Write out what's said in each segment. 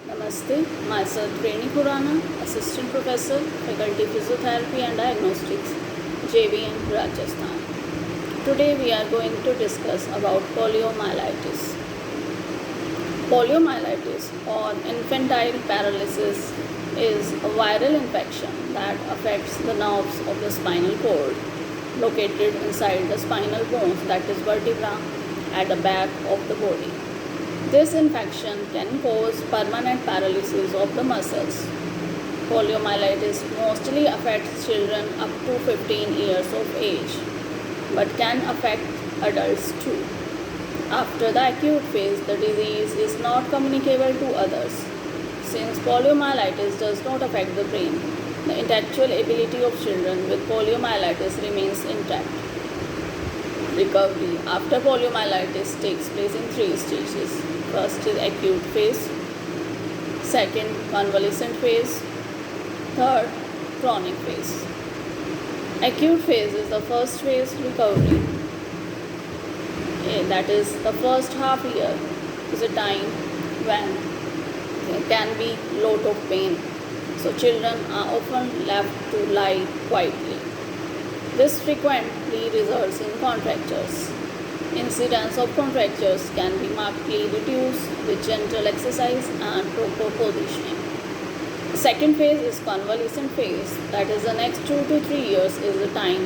Namaste, myself Reni Khurana, Assistant Professor, Faculty Physiotherapy and Diagnostics, JVM, Rajasthan. Today we are going to discuss about poliomyelitis. Poliomyelitis or infantile paralysis is a viral infection that affects the nerves of the spinal cord located inside the spinal bones, that is vertebra, at the back of the body. This infection can cause permanent paralysis of the muscles. Poliomyelitis mostly affects children up to 15 years of age, but can affect adults too. After the acute phase, the disease is not communicable to others. Since poliomyelitis does not affect the brain, the intellectual ability of children with poliomyelitis remains intact. Recovery after poliomyelitis takes place in three stages. First is acute phase, second convalescent phase, third chronic phase. Acute phase is the first phase recovery. That is the first half year is a time when there can be lot of pain. So children are often left to lie quietly. This frequently results in contractures. Incidence of contractures can be markedly reduced with gentle exercise and proper positioning. The second phase is convalescent phase, that is the next 2 to 3 years is the time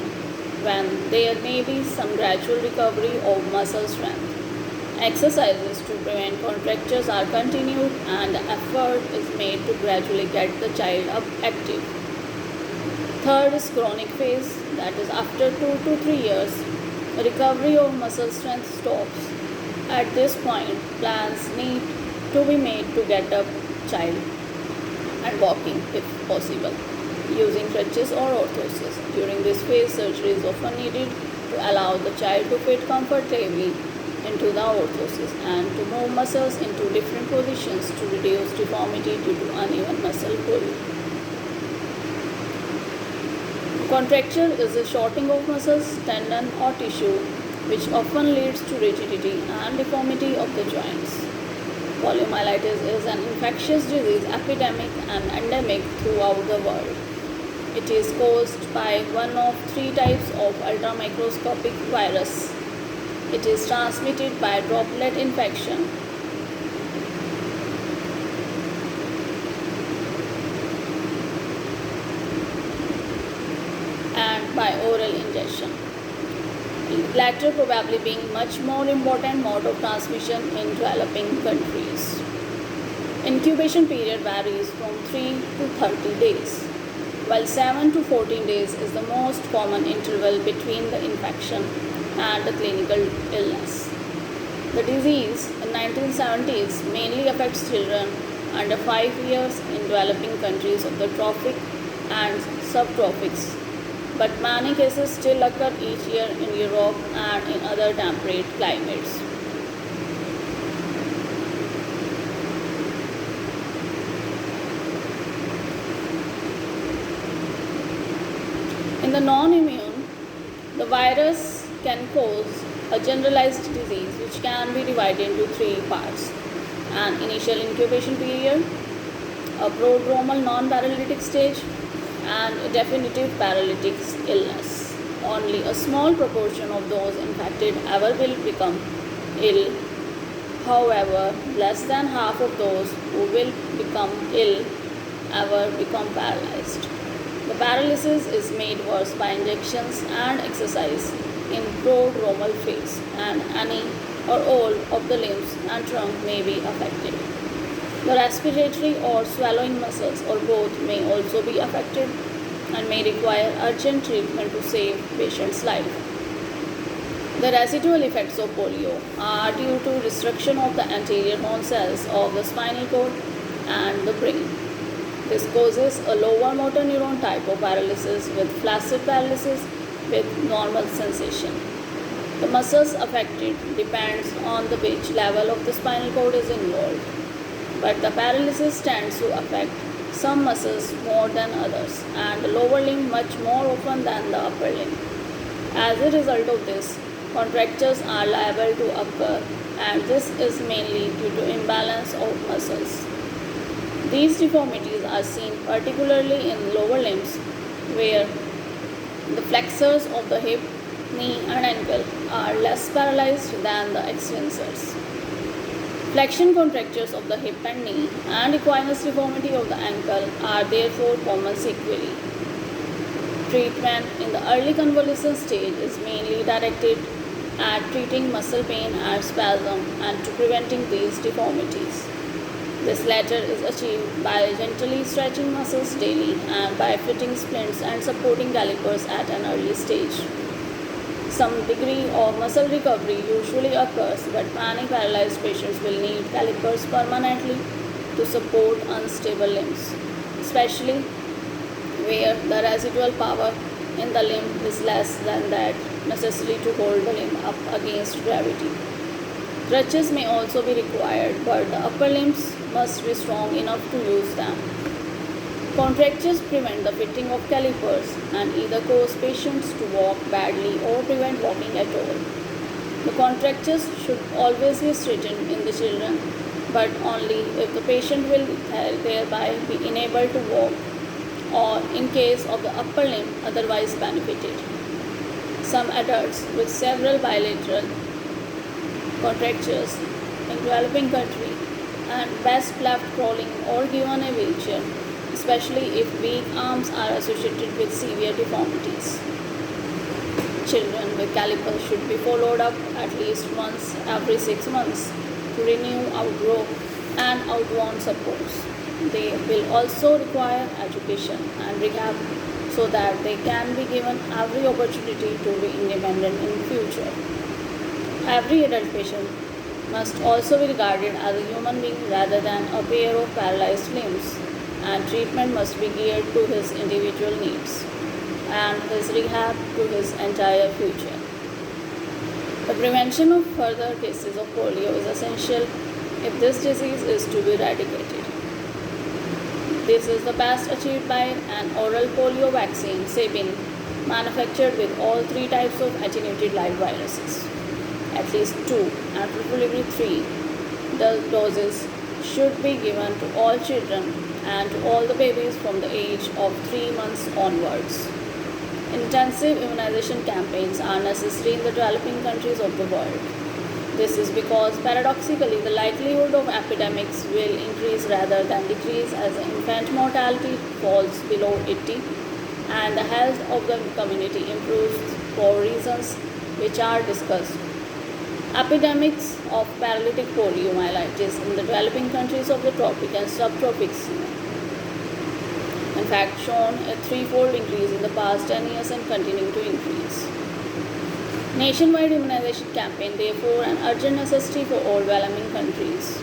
when there may be some gradual recovery of muscle strength. Exercises to prevent contractures are continued and effort is made to gradually get the child up active. Third is chronic phase, that is after 2 to 3 years, recovery of muscle strength stops. At this point, plans need to be made to get up child and walking if possible, using crutches or orthosis. During this phase, surgery is often needed to allow the child to fit comfortably into the orthosis and to move muscles into different positions to reduce deformity due to uneven muscle pull. Contracture is a shortening of muscles, tendon or tissue which often leads to rigidity and deformity of the joints. Poliomyelitis is an infectious disease epidemic and endemic throughout the world. It is caused by one of three types of ultramicroscopic virus. It is transmitted by droplet infection. And by oral ingestion. Latter probably being much more important mode of transmission in developing countries. Incubation period varies from 3 to 30 days, while 7 to 14 days is the most common interval between the infection and the clinical illness. The disease in 1970s mainly affects children under 5 years in developing countries of the tropic and subtropics, but many cases still occur each year in Europe and in other temperate climates. In the non-immune, the virus can cause a generalized disease which can be divided into three parts: an initial incubation period, a prodromal non-paralytic stage, and a definitive paralytic illness. Only a small proportion of those infected ever will become ill. However, less than half of those who will become ill ever become paralyzed. The paralysis is made worse by injections and exercise in prodromal phase, and any or all of the limbs and trunk may be affected. The respiratory or swallowing muscles or both may also be affected and may require urgent treatment to save patient's life. The residual effects of polio are due to destruction of the anterior horn cells of the spinal cord and the brain. This causes a lower motor neuron type of paralysis with flaccid paralysis with normal sensation. The muscles affected depends on the which level of the spinal cord is involved, but the paralysis tends to affect some muscles more than others and the lower limb much more often than the upper limb. As a result of this, contractures are liable to occur, and this is mainly due to imbalance of muscles. These deformities are seen particularly in lower limbs, where the flexors of the hip, knee, and ankle are less paralyzed than the extensors. Flexion contractures of the hip and knee and equinus deformity of the ankle are therefore common sequelae. Treatment in the early convalescent stage is mainly directed at treating muscle pain and spasm and to preventing these deformities. This latter is achieved by gently stretching muscles daily and by fitting splints and supporting calipers at an early stage. Some degree of muscle recovery usually occurs, but many paralyzed patients will need calipers permanently to support unstable limbs, especially where the residual power in the limb is less than that necessary to hold the limb up against gravity. Crutches may also be required, but the upper limbs must be strong enough to use them. Contractures prevent the fitting of calipers and either cause patients to walk badly or prevent walking at all. The contractures should always be straightened in the children, but only if the patient will thereby be enabled to walk or in case of the upper limb otherwise benefited. Some adults with several bilateral contractures in developing country and best left crawling or given a wheelchair, especially if weak arms are associated with severe deformities. Children with calipers should be followed up at least once every 6 months to renew, outgrow, and outworn supports. They will also require education and rehab so that they can be given every opportunity to be independent in future. Every adult patient must also be regarded as a human being rather than a pair of paralyzed limbs, and treatment must be geared to his individual needs and his rehab to his entire future. The prevention of further cases of polio is essential if this disease is to be eradicated. This is the best achieved by an oral polio vaccine, Sabin, manufactured with all 3 types of attenuated live viruses. At least 2 and preferably 3 doses should be given to all children and to all the babies from the age of 3 months onwards. Intensive immunization campaigns are necessary in the developing countries of the world. This is because paradoxically the likelihood of epidemics will increase rather than decrease as the infant mortality falls below 80 and the health of the community improves for reasons which are discussed. Epidemics of paralytic poliomyelitis in the developing countries of the tropic and subtropics in fact shown a 3-fold increase in the past 10 years and continuing to increase. Nationwide immunization campaign therefore an urgent necessity for all developing countries.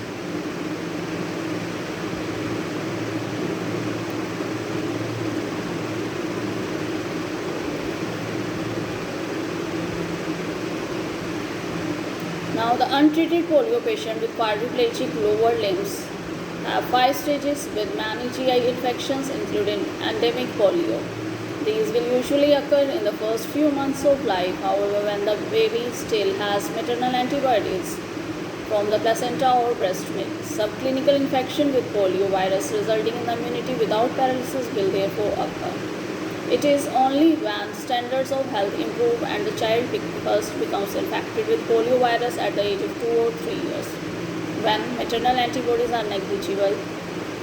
Now, the untreated polio patient with quadriplegic lower limbs have 5 stages with many GI infections including endemic polio. These will usually occur in the first few months of life. However, when the baby still has maternal antibodies from the placenta or breast milk, subclinical infection with polio virus resulting in immunity without paralysis will therefore occur. It is only when standards of health improve and the child first becomes infected with polio virus at the age of 2 or 3 years, when maternal antibodies are negligible,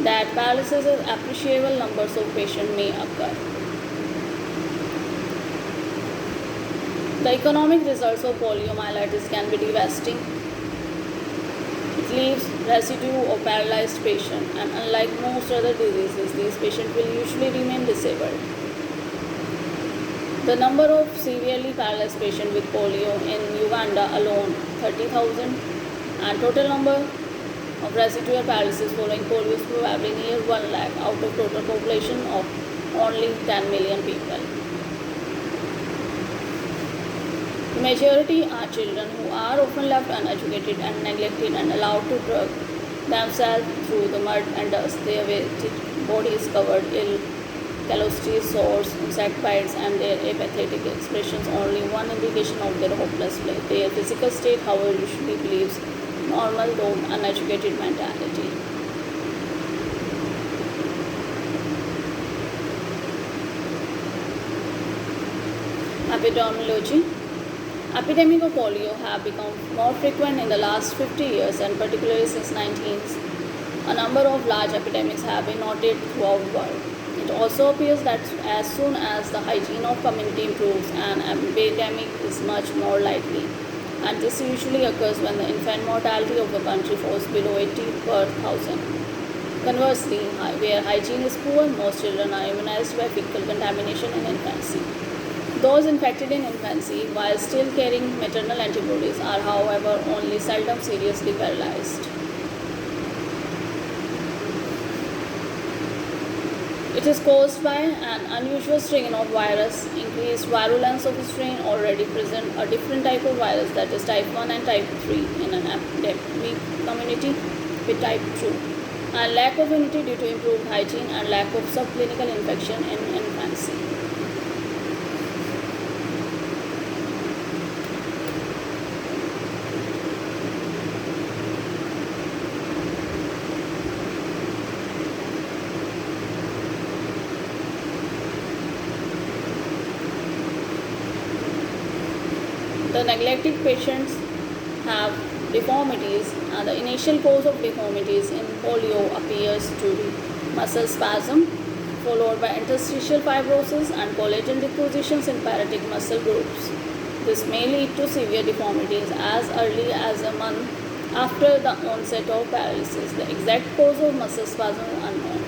that paralysis in appreciable numbers of patients may occur. The economic results of poliomyelitis can be devastating. It leaves residue of paralyzed patient, and unlike most other diseases, these patients will usually remain disabled. The number of severely paralyzed patients with polio in Uganda alone, 30,000, and total number of residual paralysis following polio is probably near 1 lakh out of total population of only 10 million people. The majority are children who are often left uneducated and neglected and allowed to drug themselves through the mud and dust. Their weighted body is covered in calloused sores, insect bites, and their apathetic expressions only one indication of their hopeless plight. Their physical state, however, usually believes normal though uneducated mentality. Epidemiology. Epidemic of polio have become more frequent in the last 50 years and particularly since 19th. A number of large epidemics have been noted throughout the world. It also appears that as soon as the hygiene of community improves, an epidemic is much more likely. And this usually occurs when the infant mortality of the country falls below 80 per thousand. Conversely, where hygiene is poor, most children are immunized by fecal contamination in infancy. Those infected in infancy, while still carrying maternal antibodies, are however only seldom seriously paralyzed. It is caused by an unusual strain of virus, increased virulence of a strain already present, a different type of virus that is type 1 and type 3 in an epidemic community with type 2, and lack of immunity due to improved hygiene and lack of subclinical infection in infancy. The neglected patients have deformities, and the initial cause of deformities in polio appears to be muscle spasm, followed by interstitial fibrosis and collagen depositions in paratic muscle groups. This may lead to severe deformities as early as a month after the onset of paralysis. The exact cause of muscle spasm is unknown,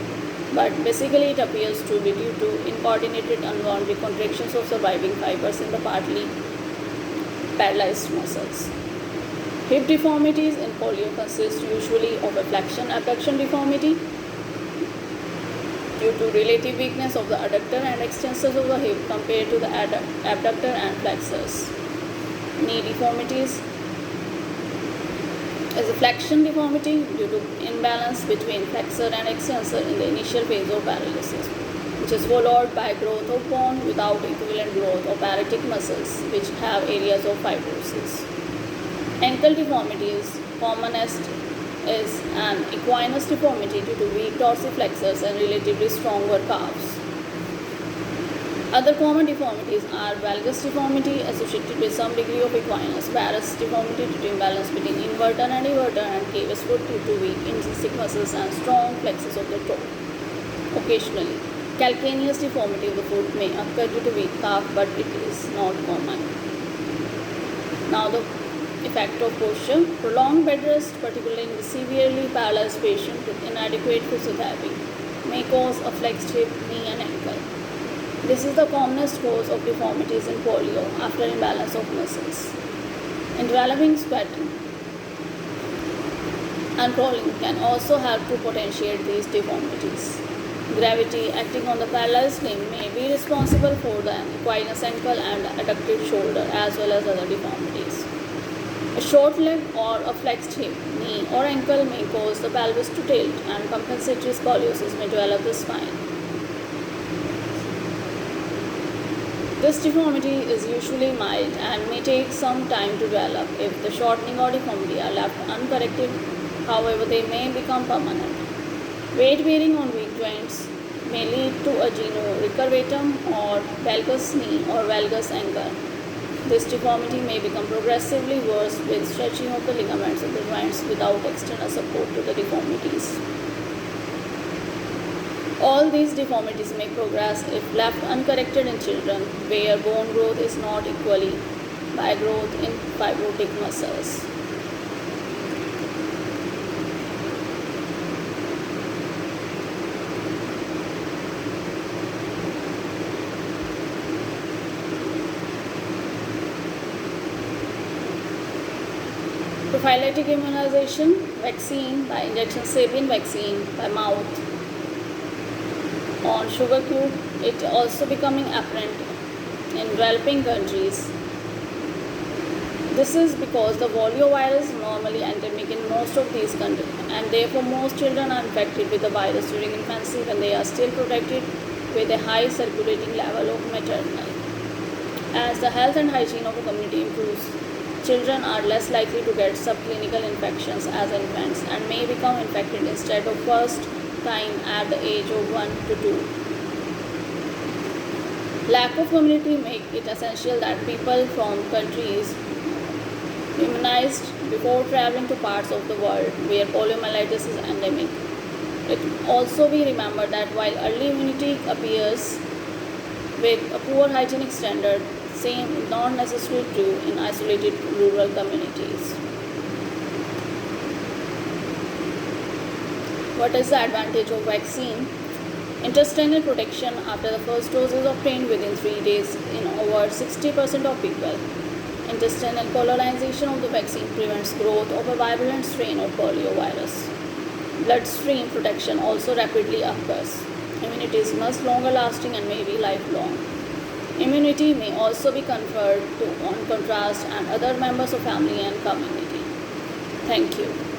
but basically it appears to be due to incoordinated involuntary contractions of surviving fibers in the partly paralyzed muscles. Hip deformities in polio consist usually of a flexion abduction deformity due to relative weakness of the adductor and extensors of the hip compared to the abductor and flexors. Knee deformities is a flexion deformity due to imbalance between flexor and extensor in the initial phase of paralysis, which is followed by growth of bone without equivalent growth of paratic muscles, which have areas of fibrosis. Ankle deformity is commonest is an equinus deformity due to weak dorsiflexors and relatively stronger calves. Other common deformities are valgus deformity associated with some degree of equinus, varus deformity due to imbalance between inverter and cavus foot due to weak intrinsic muscles and strong flexors of the toe. Occasionally, calcaneus deformity of the foot may occur due to weak calf, but it is not common. Now the effect of posture. Prolonged bed rest, particularly in the severely paralyzed patient with inadequate physiotherapy, may cause a flexed hip, knee and ankle. This is the commonest cause of deformities in polio after imbalance of muscles. In developing squatting and crawling can also help to potentiate these deformities. Gravity acting on the paralyzed limb may be responsible for the equinus ankle and adducted shoulder as well as other deformities. A short leg or a flexed hip, knee or ankle may cause the pelvis to tilt and compensatory scoliosis may develop the spine. This deformity is usually mild and may take some time to develop if the shortening or deformity are left uncorrected. However, they may become permanent. Weight bearing on weak joints may lead to a genu recurvatum or valgus knee or valgus ankle. This deformity may become progressively worse with stretching of the ligaments of the joints without external support to the deformities. All these deformities may progress if left uncorrected in children where bone growth is not equally by growth in fibrotic muscles. Prophylactic immunization, vaccine by injection, Sabin vaccine by mouth on sugar cube, it also becoming apparent in developing countries. This is because the poliovirus is normally endemic in most of these countries, and therefore most children are infected with the virus during infancy when they are still protected with a high circulating level of maternal. As the health and hygiene of a community improves, children are less likely to get subclinical infections as infants and may become infected instead of first time at the age of 1 to 2. Lack of immunity make it essential that people from countries immunized before traveling to parts of the world where poliomyelitis is endemic. It also be remembered that while early immunity appears with a poor hygienic standard, same is not necessarily true in isolated rural communities. What is the advantage of vaccine? Intestinal protection after the first dose is obtained within 3 days in over 60% of people. Intestinal colonization of the vaccine prevents growth of a virulent strain of poliovirus. Bloodstream protection also rapidly occurs. Immunity is much longer lasting and may be lifelong. Immunity may also be conferred on contrast and other members of family and community. Thank you.